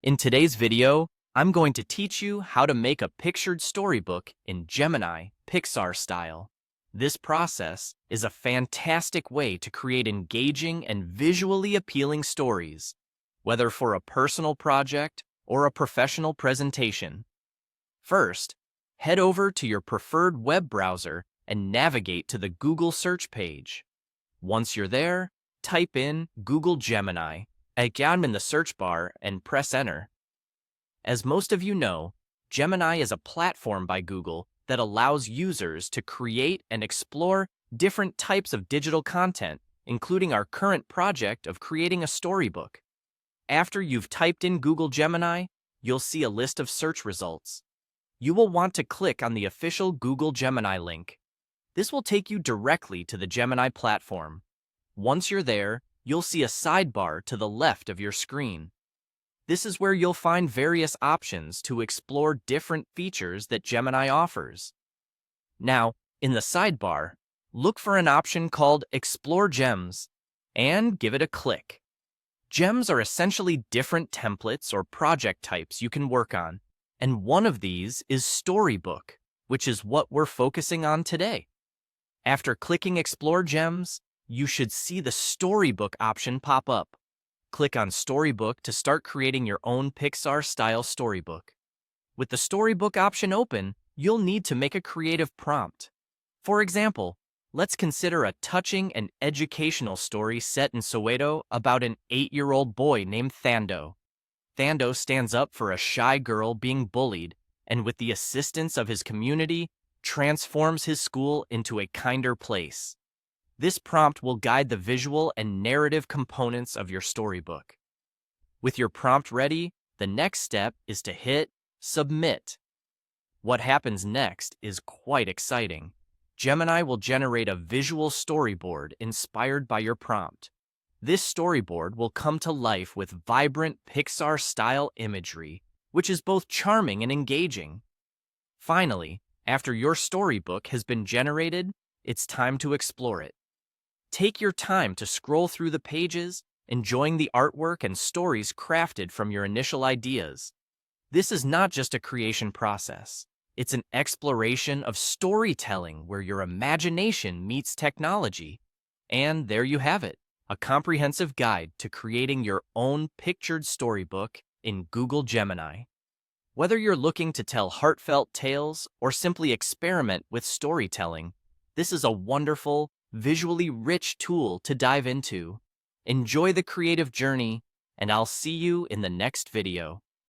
In today's video, I'm going to teach you how to make a pictured storybook in Gemini, Pixar style. This process is a fantastic way to create engaging and visually appealing stories, whether for a personal project or a professional presentation. First, head over to your preferred web browser and navigate to the Google search page. Once you're there, type in Google Gemini again in the search bar and press enter. As most of you know, Gemini is a platform by Google that allows users to create and explore different types of digital content, including our current project of creating a storybook. After you've typed in Google Gemini, you'll see a list of search results. You will want to click on the official Google Gemini link. This will take you directly to the Gemini platform. Once you're there, you'll see a sidebar to the left of your screen. This is where you'll find various options to explore different features that Gemini offers. Now, in the sidebar, look for an option called Explore Gems and give it a click. Gems are essentially different templates or project types you can work on, and one of these is Storybook, which is what we're focusing on today. After clicking Explore Gems, you should see the Storybook option pop up. Click on Storybook to start creating your own Pixar-style storybook. With the Storybook option open, you'll need to make a creative prompt. For example, let's consider a touching and educational story set in Soweto about an 8-year-old boy named Thando. Thando stands up for a shy girl being bullied, and with the assistance of his community, transforms his school into a kinder place. This prompt will guide the visual and narrative components of your storybook. With your prompt ready, the next step is to hit Submit. What happens next is quite exciting. Gemini will generate a visual storyboard inspired by your prompt. This storyboard will come to life with vibrant Pixar-style imagery, which is both charming and engaging. Finally, after your storybook has been generated, it's time to explore it. Take your time to scroll through the pages, enjoying the artwork and stories crafted from your initial ideas. This is not just a creation process. It's an exploration of storytelling where your imagination meets technology. And there you have it, a comprehensive guide to creating your own pictured storybook in Google Gemini. Whether you're looking to tell heartfelt tales or simply experiment with storytelling, this is a wonderful, visually rich tool to dive into. Enjoy the creative journey, and I'll see you in the next video.